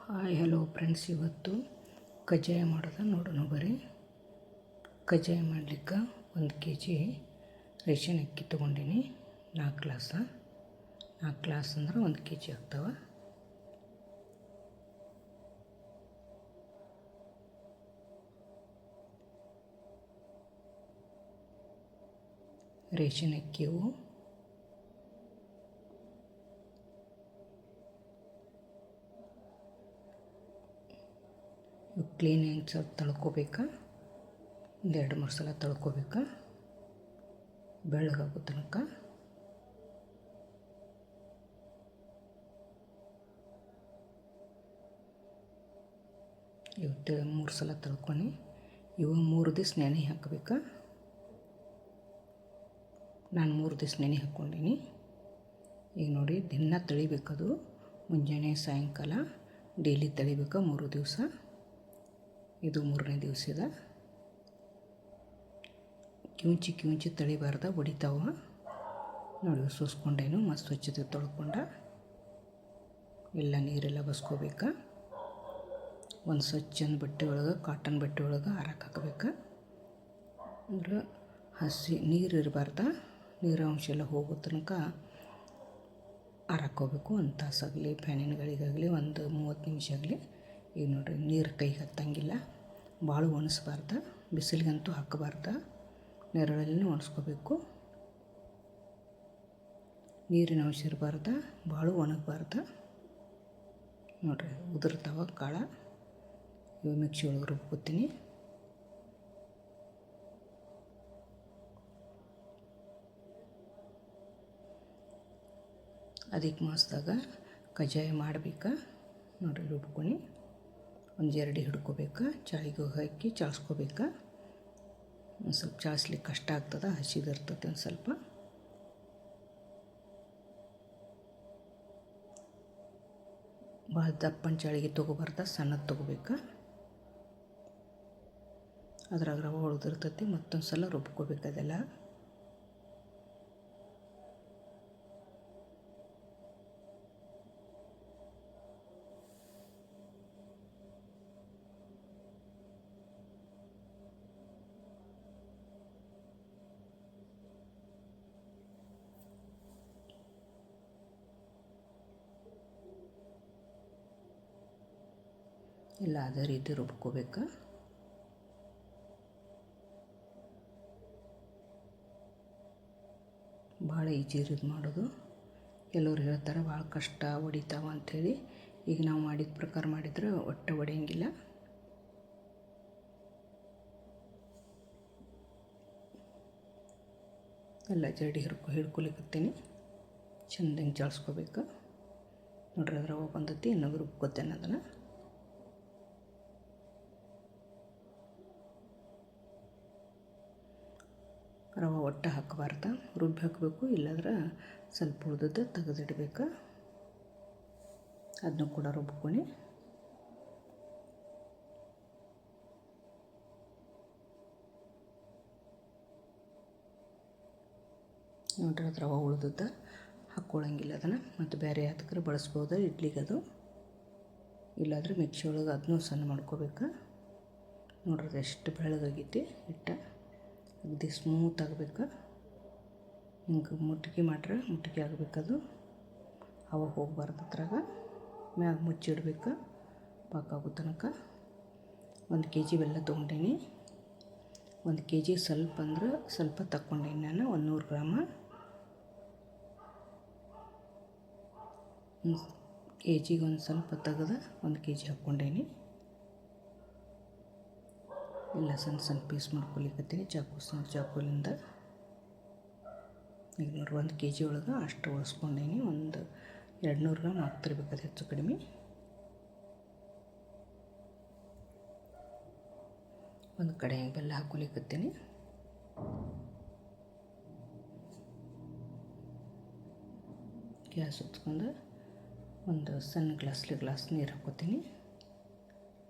Hi hello friends, ಇವತ್ತು ಕಜ್ಜಾಯ ಮಾಡೋದು ನೋಡೋಣ ಬರ್ರಿ. ಕಜ್ಜಾಯ ಮಾಡಲಿಕ್ಕೆ 1 kg ರೇಷನ್ ಅಕ್ಕಿ ತೊಗೊಂಡೀನಿ. 4 ಗ್ಲಾಸ್ ಅಂದ್ರೆ 1 kg ಆಗ್ತಾವೆ. ರೇಷನ್ ಅಕ್ಕಿವು ಕ್ಲೀನಾಗಿ ಸ್ವಲ್ಪ ತೊಳ್ಕೊಬೇಕಾ, 2-3 ಸಲ ತೊಳ್ಕೊಬೇಕಾ, ಬೆಳ್ಳಗಾಗೋ ತನಕ. ಇವತ್ತು 3 ಸಲ ತೊಳ್ಕೊಂಡು ಇವು 3 ದಿವಸ ನೆನೆ ಹಾಕಬೇಕಾ. ನಾನು 3 ದಿವಸ ನೆನೆ ಹಾಕ್ಕೊಂಡೀನಿ. ಈಗ ನೋಡಿ, ದಿನ ತೊಳಿಬೇಕದು, ಮುಂಜಾನೆ ಸಾಯಂಕಾಲ ಡೈಲಿ ತೊಳಿಬೇಕು 3 ದಿವಸ. ಇದು 3ನೇ ದಿವಸ ಇದೆ. ಕಿವುಚಿ ತಳಿಬಾರ್ದ, ಹೊಡಿತಾವ ನೋಡಿ. ಸೂಸ್ಕೊಂಡೇನು ಮಸ್ತ್ ಸ್ವಚ್ಛತೆ ತೊಳ್ಕೊಂಡ ಎಲ್ಲ ನೀರೆಲ್ಲ ಬಸ್ಕೋಬೇಕು. ಒಂದು ಸ್ವಚ್ಛಂದು ಬಟ್ಟೆ ಒಳಗೆ, ಕಾಟನ್ ಬಟ್ಟೆ ಒಳಗೆ ಹಾರಕ್ಕೆ ಹಾಕಬೇಕು. ಅಂದ್ರೆ ಹಸಿ ನೀರು ಇರಬಾರ್ದ, ನೀರಾಂಶ ಎಲ್ಲ ಹೋಗೋ ತನಕ ಹಾರಾಕೋಬೇಕು. 1 ತಾಸಾಗಲಿ, ಫ್ಯಾನಿನ ಗಾಳಿಗಾಗಲಿ 30 ನಿಮಿಷ ಆಗಲಿ. ಈಗ ನೋಡಿರಿ, ನೀರು ಕೈಗೆ ಹತ್ತಂಗಿಲ್ಲ. ಭಾಳ ಒಣಸ್ಬಾರ್ದ, ಬಿಸಿಲಿಗಂತೂ ಹಾಕಬಾರ್ದ, ನೆರಳಲ್ಲಿ ಒಣಸ್ಕೋಬೇಕು. ನೀರಿನ ಅಂಶ ಇರಬಾರ್ದ, ಭಾಳ ಒಣಗಬಾರ್ದ. ನೋಡಿರಿ, ಉದುರ್ತಾವ ಕಾಳು. ಇವು ಮಿಕ್ಸಿ ಒಳಗೆ ರುಬ್ಕೋತೀನಿ. ಅದಕ್ಕೆ ಮಾಸ್ದಾಗ ಕಜ್ಜಾಯ ಮಾಡಬೇಕಾ ನೋಡಿರಿ. ರುಬ್ಕೊಂಡು ಒಂದು ಜರಡಿ ಹಿಡ್ಕೋಬೇಕಾ, ಚಾಳಿಗೆ ಹಾಕಿ ಚಾಳಿಸ್ಕೋಬೇಕಾ. ಒಂದು ಸ್ವಲ್ಪ ಚಾಳಿಸ್ಲಿಕ್ಕೆ ಕಷ್ಟ ಆಗ್ತದೆ, ಹಸಿದಿರ್ತದೆ ಒಂದು ಸ್ವಲ್ಪ. ಭಾಳ ದಪ್ಪನ ಚಾಳಿಗೆ ತೊಗೋಬಾರ್ದ, ಸಣ್ಣದು ತೊಗೋಬೇಕಾ. ಅದ್ರಾಗ ರವೆ ಉಳಿದಿರ್ತೈತಿ, ಮತ್ತೊಂದು ಸಲ ರುಬ್ಕೋಬೇಕು ಅದೆಲ್ಲ. ಎಲ್ಲ ಅದೇ ರೀತಿ ರುಬ್ಕೋಬೇಕು. ಭಾಳ ಈಜಿ ಇದು ಮಾಡೋದು. ಕೆಲವ್ರು ಹೇಳ್ತಾರೆ ಭಾಳ ಕಷ್ಟ, ಹೊಡಿತಾವ ಅಂಥೇಳಿ. ಈಗ ನಾವು ಮಾಡಿದ ಪ್ರಕಾರ ಮಾಡಿದ್ರೆ ಒಟ್ಟು ಹೊಡೆಯಂಗಿಲ್ಲ. ಎಲ್ಲ ಜರಡಿ ಹಿಡ್ಕೊಲಿಕತ್ತೀನಿ. ಚೆಂದಂಗೆ ಜಾಳ್ಸ್ಕೋಬೇಕು ನೋಡ್ರಿ. ಅದ್ರಾಗ ಬಂದೈತಿ, ಇನ್ನೂ ರುಬ್ಕೋತೇನೆ ಅದನ್ನು. ರವೆ ಒಟ್ಟು ಹಾಕಬಾರ್ದು, ರುಬ್ಬಿ ಹಾಕಬೇಕು. ಇಲ್ಲಾಂದ್ರೆ ಸ್ವಲ್ಪ ಉಳ್ದದ್ದು ತೆಗೆದಿಡ್ಬೇಕು. ಅದನ್ನು ಕೂಡ ರುಬ್ಕೊಂಡು ನೋಡ್ರಿ. ಅದು ರವೆ ಉಳ್ದದ್ದು ಹಾಕ್ಕೊಳ್ಳಂಗಿಲ್ಲ, ಅದನ್ನು ಮತ್ತು ಬೇರೆ ಯಾತಕ್ರೆ ಬಳಸ್ಬೋದು ಇಡ್ಲಿಗದು. ಇಲ್ಲಾಂದ್ರೆ ಮಿಕ್ಸಿ ಒಳಗೆ ಅದನ್ನೂ ಸಣ್ಣ ಮಾಡ್ಕೋಬೇಕು. ನೋಡ್ರಿ, ಅದು ಎಷ್ಟು ಬೆಳ್ಳಗಾಗೈತಿ ಹಿಟ್ಟು. ಅಗದಿ ಸ್ಮೂತ್ ಆಗಬೇಕು. ಹಿಂಗೆ ಮುಟ್ಗಿ ಮಾಡ್ರೆ ಮುಟ್ಗಿ ಆಗಬೇಕದು. ಹವಾ ಹೋಗಬಾರ್ದು ಅದ್ರಾಗ. ಮ್ಯಾಗ ಮುಚ್ಚಿಡ್ಬೇಕು ಪಾಕ ಆಗೋ ತನಕ. 1 kg ಬೆಲ್ಲ ತೊಗೊಂಡೀನಿ. 1 kg ಸ್ವಲ್ಪ ಅಂದ್ರೆ ಸ್ವಲ್ಪ ತಗೊಂಡೀನಿ ನಾನು. 100 ಗ್ರಾಮ kgಗೆ ಒಂದು ಸ್ವಲ್ಪ ತೆಗೆದು 1 kg ಹಾಕ್ಕೊಂಡೀನಿ. ಎಲ್ಲ ಸಣ್ಣ ಪೀಸ್ ಮಾಡ್ಕೊಲಿಕತ್ತೀನಿ ಚಾಕುಲಿಂದ. ಈಗ ನೋಡ್ರಿ, 1 kg ಒಳಗೆ ಅಷ್ಟು ಉಳಿಸ್ಕೊಂಡೀನಿ. ಒಂದು 200 ಗ್ರಾಮ್ ಹಾಕ್ತಿರ್ಬೇಕು, ಹೆಚ್ಚು ಕಡಿಮೆ. ಒಂದು ಕಡೆ ಬೆಲ್ಲ ಹಾಕ್ಕೊಲಿಕತ್ತೀನಿ. ಗ್ಯಾಸ್ ಹೊತ್ಕೊಂಡು ಒಂದು ಸಣ್ಣ ಗ್ಲಾಸ್ ನೀರು ಹಾಕ್ಕೋತೀನಿ.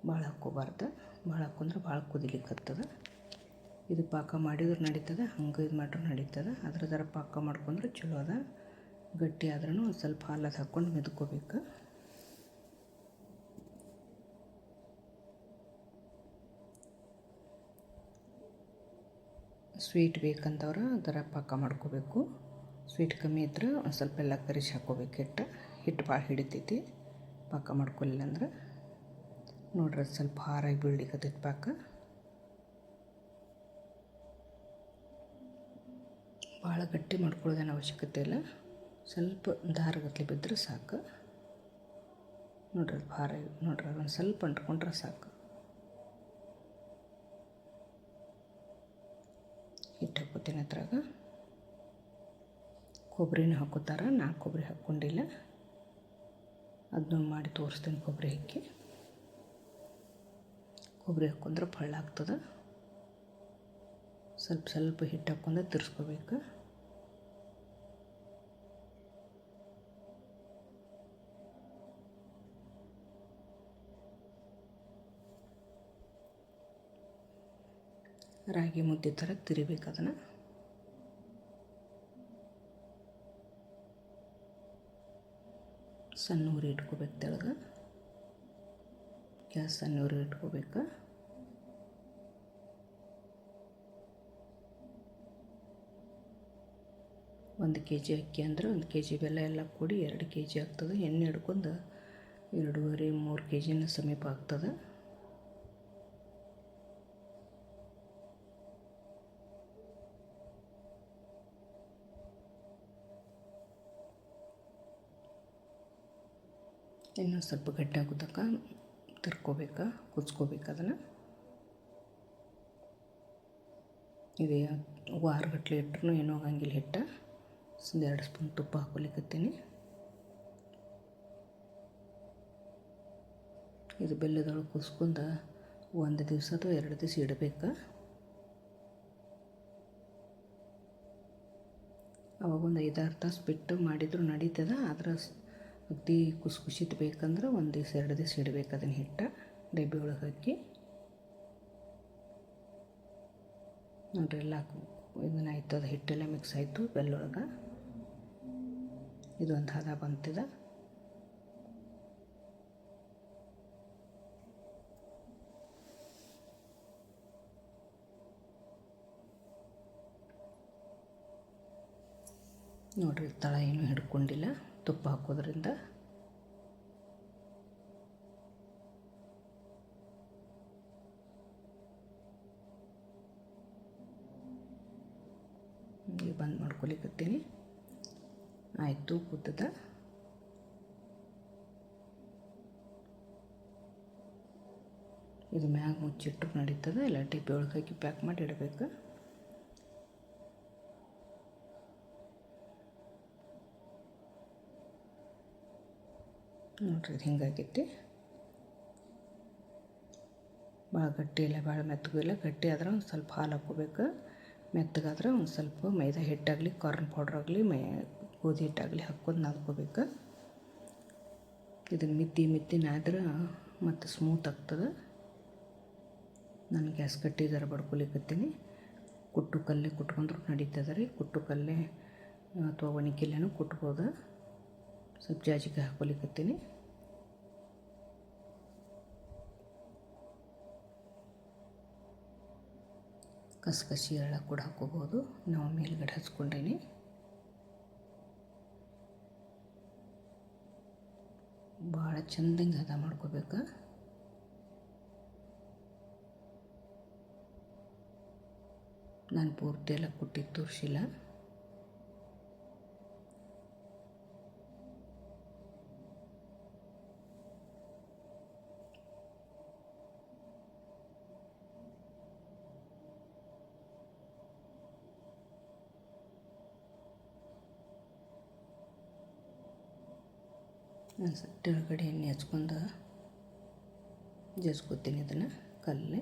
ಭಾಳ ಹಾಕ್ಕೋಬಾರ್ದು, ಭಾಳ ಹಾಕ್ಕೊಂಡ್ರೆ ಭಾಳ ಕುದಿಲಿಕ್ಕತ್ತದ. ಇದು ಪಾಕ ಮಾಡಿದ್ರೆ ನಡೀತದೆ, ಹಂಗೆ ಇದು ಮಾಡ್ರೆ ನಡೀತದೆ. ಅದ್ರ ಪಾಕ ಮಾಡ್ಕೊಂಡ್ರೆ ಚಲೋ ಅದ. ಗಟ್ಟಿ ಆದ್ರೂ ಒಂದು ಸ್ವಲ್ಪ ಹಾಲದು ಹಾಕ್ಕೊಂಡು ಮೆದ್ಕೋಬೇಕು. ಸ್ವೀಟ್ ಬೇಕಂತವ್ರು ಅದರ ಪಾಕ ಮಾಡ್ಕೋಬೇಕು. ಸ್ವೀಟ್ ಕಮ್ಮಿ ಇದ್ರೆ ಒಂದು ಸ್ವಲ್ಪ ಎಲ್ಲ ಕರಿಸಿ ಹಾಕ್ಕೋಬೇಕು. ಹಿಟ್ಟು ಭಾಳ ಹಿಡಿತೈತಿ ಪಾಕ ಮಾಡ್ಕೊಲಿಲ್ಲ ಅಂದ್ರೆ. ನೋಡ್ರಿ ಅದು ಸ್ವಲ್ಪ ಹಾರಾಗಿ ಬೀಳ್ಲಿಕ್ಕತ್ತೈತಿ ಪಾಕ. ಭಾಳ ಗಟ್ಟಿ ಮಾಡ್ಕೊಳ್ಳೋದೇನು ಅವಶ್ಯಕತೆ ಇಲ್ಲ, ಸ್ವಲ್ಪ ದಾರಗತ್ಲೆ ಬಿದ್ದರೆ ಸಾಕು. ನೋಡ್ರಿ ಅದು ಭಾರ, ನೋಡ್ರಿ ಅದೊಂದು ಸ್ವಲ್ಪ ಅಂಟ್ಕೊಂಡ್ರೆ ಸಾಕು. ಹಿಟ್ಟು ಹಾಕೋತೀನಿ ಅದ್ರಾಗ. ಕೊಬ್ಬರಿನೂ ಹಾಕೋತಾರೆ, ನಾನು ಕೊಬ್ಬರಿ ಹಾಕ್ಕೊಂಡಿಲ್ಲ. ಅದನ್ನು ಮಾಡಿ ತೋರಿಸ್ತೀನಿ. ಕೊಬ್ಬರಿ ಹಾಕೊಂಡ್ರೆ ಆಗ್ತದೆ. ಸ್ವಲ್ಪ ಹಿಟ್ಟು ಹಾಕ್ಕೊಂಡು ತಿರ್ಸ್ಕೋಬೇಕು. ರಾಗಿ ಮುದ್ದೆ ಥರ ತಿರಿಬೇಕು ಅದನ್ನು. ಸಣ್ಣ ಉರಿ ಇಟ್ಕೋಬೇಕು ತೆಳಗೆ. ಗ್ಯಾಸ್ ಸಣ್ಣ ಉರಿ ಇಟ್ಕೋಬೇಕು. ಒಂದು kg ಅಕ್ಕಿ ಅಂದರೆ 1 kg ಬೆಲ್ಲ ಎಲ್ಲ ಕೂಡಿ 2 kg ಆಗ್ತದೆ. ಎಣ್ಣೆ ಹಿಡ್ಕೊಂಡು 2.5-3 kg ಸಮೀಪ ಆಗ್ತದೆ. ಇನ್ನೂ ಸ್ವಲ್ಪ ಗಟ್ಟಿ ಆಗೋ ತನಕ ತಿರ್ಕೋಬೇಕು, ಕುದಿಸ್ಕೋಬೇಕು ಅದನ್ನು. ಇದು ವಾರಗಟ್ಟಲೆ ಇಟ್ಟರು ಏನೂ ಆಗಂಗಿಲ್ಲ ಹಿಟ್ಟು. ಒಂದು 2 ಸ್ಪೂನ್ ತುಪ್ಪ ಹಾಕ್ಕೊಲಿಕತ್ತೀನಿ. ಇದು ಬೆಲ್ಲದೊಳಗೆ ಕುದಿಸ್ಕೊಂಡು 1 ದಿವಸ ಅಥವಾ 2 ದಿವಸ ಇಡಬೇಕು. ಅವಾಗ ಒಂದು 5-6 ತಾಸು ಬಿಟ್ಟು ಮಾಡಿದರೂ ನಡೀತದೆ. ಆದ್ರೆ ಅಗದಿ ಕುಸಿದು ಬೇಕಂದ್ರೆ 1 ದಿವಸ 2 ದಿವಸ ಇಡಬೇಕು ಅದನ್ನು. ಹಿಟ್ಟು ಡಬ್ಬಿ ಒಳಗೆ ಹಾಕಿ ನೋಡ್ರಿ ಎಲ್ಲ ಇದನ್ನ ಆಯ್ತದ. ಹಿಟ್ಟೆಲ್ಲ ಮಿಕ್ಸ್ ಆಯಿತು ಬೆಲ್ಲೊಳಗೆ. ಇದೊಂದು ಹದ ಬಂತಿದೆ. ನೋಡ್ರಿ ತಳ ಏನೂ ಹಿಡ್ಕೊಂಡಿಲ್ಲ ತುಪ್ಪ ಹಾಕೋದ್ರಿಂದ. ಬಂದ್ ಮಾಡ್ಕೊಲಿಕತ್ತೀನಿ. ಆಯಿತು, ಕೂತದ. ಇದು ಮ್ಯಾಗ ಮುಚ್ಚಿಟ್ಟು ನಡೀತದೆ. ಎಲ್ಲ ಟಿಪ್ಪಿ ಒಳಗೆ ಹಾಕಿ ಪ್ಯಾಕ್ ಮಾಡಿ ಇಡಬೇಕು. ನೋಡ್ರಿ ಇದು ಹಿಂಗಾಗೈತಿ. ಭಾಳ ಗಟ್ಟಿ ಇಲ್ಲ, ಭಾಳ ಮೆತ್ತಗೂ ಇಲ್ಲ. ಗಟ್ಟಿ ಆದ್ರೆ ಒಂದು ಸ್ವಲ್ಪ ಹಾಲು ಹಾಕ್ಕೋಬೇಕು. ಮೆತ್ತಗಾದ್ರೆ ಒಂದು ಸ್ವಲ್ಪ ಮೈದಾ ಹಿಟ್ಟಾಗಲಿ ಕಾರ್ನ್ ಪೌಡ್ರ್ ಆಗಲಿ ಗೋಧಿ ಹಿಟ್ಟಾಗಲಿ ಹಾಕ್ಕೊಂಡು ನಾದ್ಕೋಬೇಕು. ಇದನ್ನು ಮಿತ್ತಿ ನಾದ್ರೆ ಮತ್ತು ಸ್ಮೂತ್ ಆಗ್ತದೆ. ನಾನು ಗ್ಯಾಸ್ ಕಟ್ಟಿ ಜರ ಬಡ್ಕೊಲಿಕತ್ತೀನಿ. ಕುಟ್ಟು ಕಲ್ಲೇ ಕುಟ್ಕೊಂಡ್ರು ನಡೀತದೆ ರೀ. ಕುಟ್ಟು ಕಲ್ಲೇ ಅಥವಾ ಒಣಗಿಲ್ಲೇನೂ ಕುಟ್ಬೋದು. ಸ್ವಲ್ಪ ಜಾಜಿಕಾಯಿ ಹಾಕ್ಕೊಲಿಕತ್ತೀನಿ. ಕಸಕಸಿ ಎಳ್ಳ ಕೂಡ ಹಾಕ್ಕೋಬೋದು. ನಾವು ಮೇಲ್ಗಡೆ ಹಚ್ಕೊಂಡೇನಿ. ಭಾಳ ಚೆಂದಂಗೆ ಹದ ಮಾಡ್ಕೋಬೇಕು. ನಾನು ಪೂರ್ತಿ ಎಲ್ಲ ಕುಟ್ಟಿದ್ದು ತೋರಿಸಿಲ್ಲ. ನಾನು ಸಟ್ಟಿ ಒಳಗಡೆ ಎಣ್ಣೆ ಹಚ್ಕೊಂಡು ಜಜ್ಕೋತೀನಿ ಇದನ್ನು ಕಲ್ಲೇ.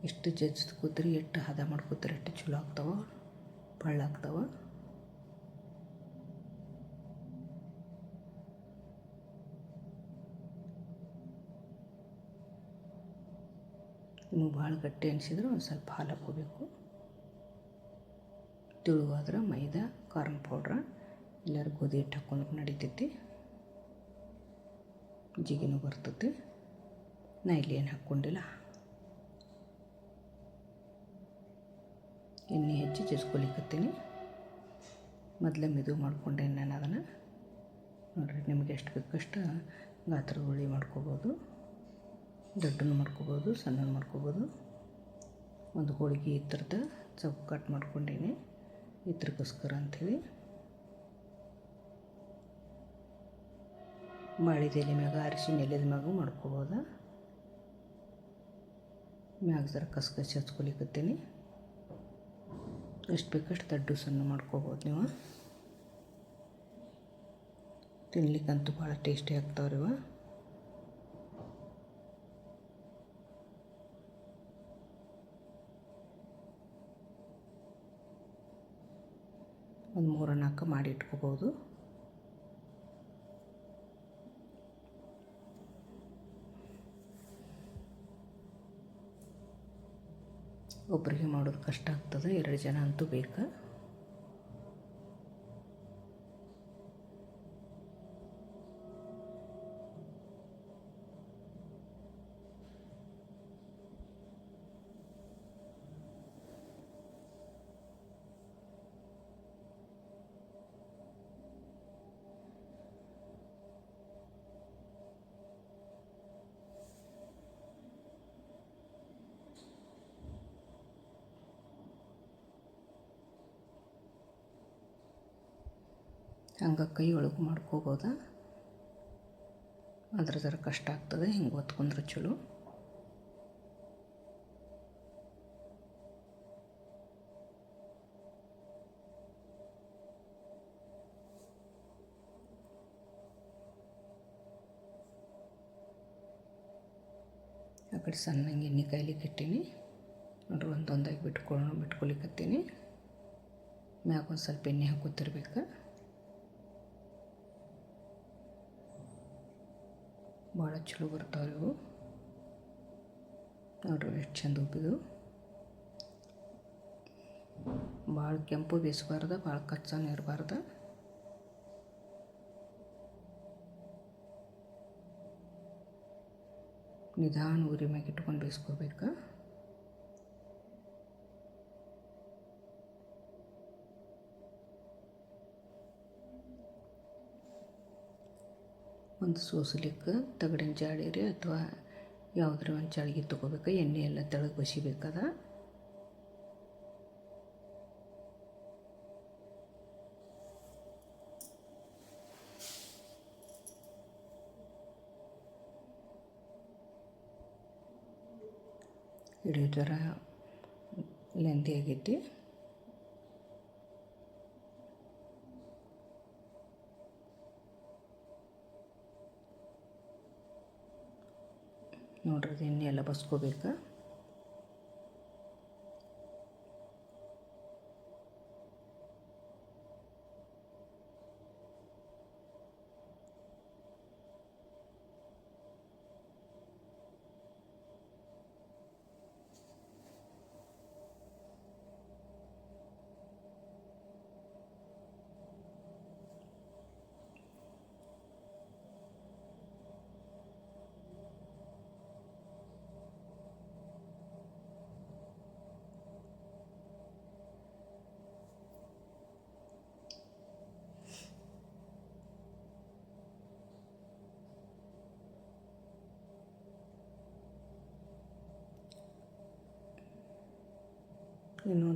ಎಷ್ಟು ಜಜ್ಕೋತೀರಿ, ಎಷ್ಟು ಹದ ಮಾಡ್ಕೋತೀರಿ ಅಷ್ಟು ಚಲೋ ಆಗ್ತಾವೆ, ಪಳ್ಳಾಗ್ತಾವೆ. ನಿಮಗೆ ಭಾಳ ಗಟ್ಟಿ ಅನಿಸಿದ್ರೆ ಒಂದು ಸ್ವಲ್ಪ ಹಾಲು ಹಾಕ್ಕೋಬೇಕು. ತಿಳುವಾದ್ರೆ ಮೈದಾ ಕಾರ್ನ್ ಪೌಡ್ರ ಎಲ್ಲರೂ ಗೋಧಿ ಹಿಟ್ಟು ಹಾಕ್ಕೊಂಡ್ರೆ ನಡೀತೈತಿ, ಜಿಗಿನೂ ಬರ್ತೈತಿ. ನಾ ಇಲ್ಲಿ ಏನು ಹಾಕ್ಕೊಂಡಿಲ್ಲ. ಎಣ್ಣೆ ಹಚ್ಚಿ ಜಜ್ಕೊಲಿಕತ್ತೀನಿ. ಮೊದಲೇ ಮೆದು ಮಾಡ್ಕೊಂಡೇನಿ ನಾನು ಅದನ್ನು. ನೋಡಿರಿ, ನಿಮಗೆ ಎಷ್ಟು ಬೇಕಷ್ಟು ಗಾತ್ರದ ಉಳ್ಳಿ ಮಾಡ್ಕೋಬೋದು. ದೊಡ್ಡನ್ನು ಮಾಡ್ಕೋಬೋದು, ಸಣ್ಣನ್ನು ಮಾಡ್ಕೋಬೋದು. ಒಂದು ಹೋಳಿಗೆ ಈ ಥರದ ಸ್ವಲ್ಪ ಕಟ್ ಮಾಡ್ಕೊಂಡೇನಿ, ಇದ್ರಕ್ಕೋಸ್ಕರ ಅಂಥೇಳಿ. ಬಾಳಿದ ಎಲೆ ಮ್ಯಾಗ, ಅರಿಶಿನ ಎಲೆದ ಮ್ಯಾಗೂ ಮಾಡ್ಕೋಬೋದು. ಮ್ಯಾಗ ಜರ ಕಸ್ಕಸಿ ಹಚ್ಕೊಲಿಕತ್ತೀನಿ. ಎಷ್ಟು ಬೇಕಷ್ಟು ದೊಡ್ಡ ಸಣ್ಣ ಮಾಡ್ಕೋಬೋದು ನೀವು. ತಿನ್ಲಿಕ್ಕಂತೂ ಭಾಳ ಟೇಸ್ಟಿ ಆಗ್ತಾವ್ರಿ ಇವ. ಒಂದು 3-4 ಮಾಡಿ ಇಟ್ಕೋಬೋದು. ಒಬ್ಬರಿಗೆ ಮಾಡೋದು ಕಷ್ಟ ಆಗ್ತದೆ, 2 ಜನ ಅಂತೂ ಬೇಕು. ಹಂಗೆ ಕೈ ಒಳಗೆ ಮಾಡ್ಕೋಬೋದ. ಅದ್ರ ಜರ ಕಷ್ಟ ಆಗ್ತದೆ, ಹಿಂಗೆ ಒತ್ಕೊಂಡ್ರೆ ಚಲೋ. ಆ ಕಡೆ ಸಣ್ಣಂಗೆ ಎಣ್ಣೆ ಕಾಯ್ಲಿಕ್ಕೆ ಇಟ್ಟೀನಿ. ನೋಡ್ರಿ, ಒಂದೊಂದಾಗಿ ಬಿಟ್ಕೊಲಿಕತ್ತೀನಿ. ಮ್ಯಾಗ ಒಂದು ಸ್ವಲ್ಪ ಎಣ್ಣೆ ಹಾಕೋತಿರ್ಬೇಕು. ಭಾಳ ಚಲೋ ಬರ್ತಾವ್ರಿ ಇವು. ನೋಡ್ರಿ ಎಷ್ಟು ಚಂದ ಉಬ್ಬಿದು. ಭಾಳ ಕೆಂಪು ಬೇಯಿಸ್ಬಾರ್ದು, ಭಾಳ ಕಚ್ಚನೂ ಇರಬಾರ್ದು. ನಿಧಾನ ಉರಿ ಮ್ಯಾಗ ಇಟ್ಕೊಂಡು ಬೇಯಿಸ್ಕೋಬೇಕು. ಒಂದು ಸೋಸಲಿಕ್ಕೆ ತಗಡಿನ ಜಾಡಿ ಅಥವಾ ಯಾವುದ್ರ ಒಂದು ಜಾಳಿಗೆ ತೊಗೋಬೇಕು. ಎಣ್ಣೆ ಎಲ್ಲ ತೆಳಗೆ ಬಸಿಬೇಕದ. ಹಿಡಿಯೋ ಥರ ಲೆಂದಿ ಆಗೈತಿ. ನೋಡ್ರಿ, ಅದು ಎಣ್ಣೆ ಎಲ್ಲ ಬಸ್ಕೋಬೇಕು. ಇನ್ನೂ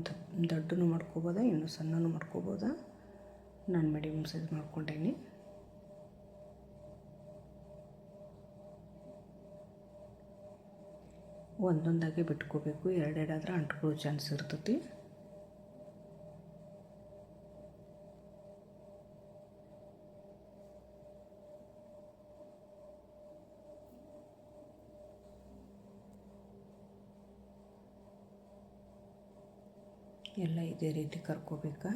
ದೊಡ್ಡನು ಮಾಡ್ಕೋಬೋದ, ಇನ್ನೂ ಸಣ್ಣನು ಮಾಡ್ಕೋಬೋದ. ನಾನು ಮೀಡಿಯಮ್ ಸೈಜ್ ಮಾಡ್ಕೊಂಡೇನಿ. ಒಂದೊಂದಾಗೆ ಬಿಟ್ಕೋಬೇಕು, ಎರಡೆರಡಾದ್ರೆ ಅಂಟ್ಕೊಳ್ಳೋ ಚಾನ್ಸ್ ಇರ್ತೈತಿ. ಎಲ್ಲ ಇದೇ ರೀತಿ ಕರ್ಕೋಬೇಕು.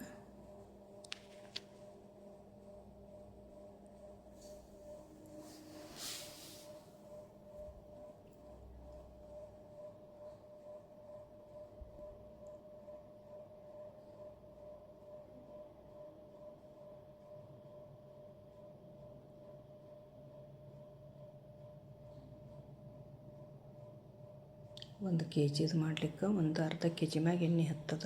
ಒಂದು ಕೆ ಜಿದು ಮಾಡ್ಲಿಕ್ಕೆ ಒಂದು ಅರ್ಧ ಕೆ ಜಿ ಮ್ಯಾಗ ಎಣ್ಣೆ ಹತ್ತದ.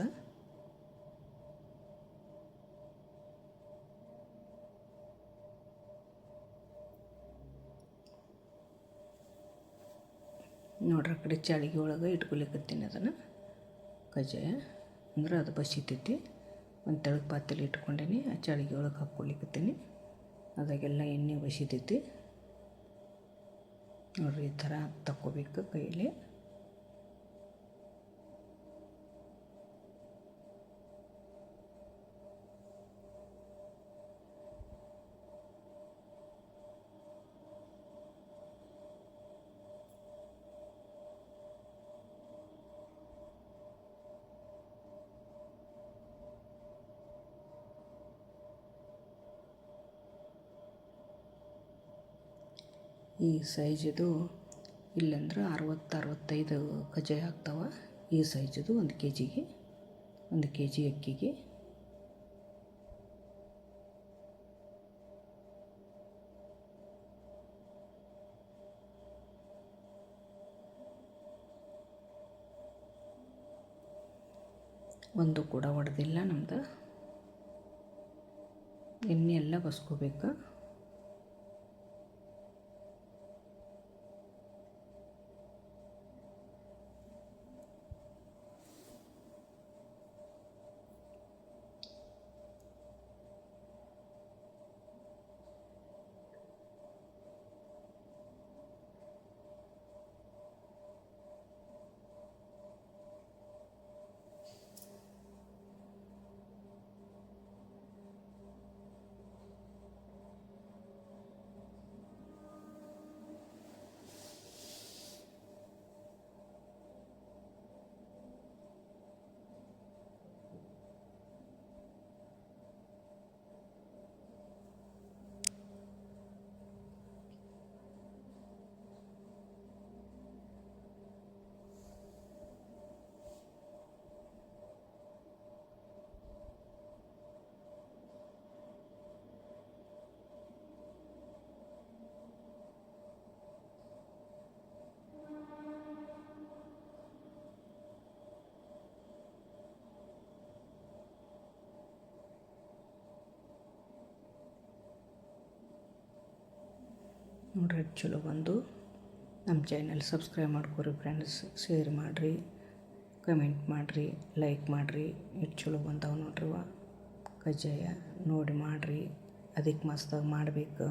ನೋಡ್ರಿ ಆ ಕಡೆ ಚಾಳಿಗೆ ಒಳಗೆ ಇಟ್ಕೊಲಿಕತ್ತೀನಿ ಅದನ್ನು ಕಜ್ಜಾಯ ಅಂದ್ರೆ ಅದು ಬಸಿತೈತಿ. ಒಂದು ತೆಳಗೆ ಪಾತ್ರೆಲಿ ಇಟ್ಕೊಂಡೇನಿ, ಆ ಚಾಳಿಗೆ ಒಳಗೆ ಹಾಕ್ಕೊಲಿಕತ್ತೀನಿ. ಅದಾಗೆಲ್ಲ ಎಣ್ಣೆ ಬಸಿತೈತಿ ನೋಡಿರಿ. ಈ ಥರ ತಕ್ಕೋಬೇಕು ಕೈಯಲ್ಲಿ. ಈ ಸೈಜಿದು ಇಲ್ಲಂದ್ರೆ 60-65 ಕಜ್ಜಾಯ ಆಗ್ತಾವೆ. ಈ ಸೈಜಿದು 1 kgಗೆ 1 kg ಅಕ್ಕಿಗೆ. ಒಂದು ಕೂಡ ಒಡೆದಿಲ್ಲ ನಮ್ದು. ಎಣ್ಣೆ ಎಲ್ಲ ಬಸ್ಕೋಬೇಕು. ನೋಡ್ರಿ ಚಲೋ ಬಂದು. ನಮ್ಮ ಚಾನಲ್ ಸಬ್ಸ್ಕ್ರೈಬ್ ಮಾಡ್ಕೊರಿ ಫ್ರೆಂಡ್ಸ್, ಶೇರ್ ಮಾಡಿರಿ, ಕಮೆಂಟ್ ಮಾಡಿರಿ, ಲೈಕ್ ಮಾಡಿರಿ. ಎಷ್ಟು ಚಲೋ ಬಂದಾವೆ ನೋಡ್ರಿವ ಕಜ್ಜಾಯ. ನೋಡಿ ಮಾಡಿರಿ, ಅದಕ್ಕೆ ಮಸ್ತಾಗಿ ಮಾಡಬೇಕು.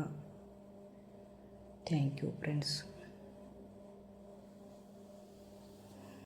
Thank you friends.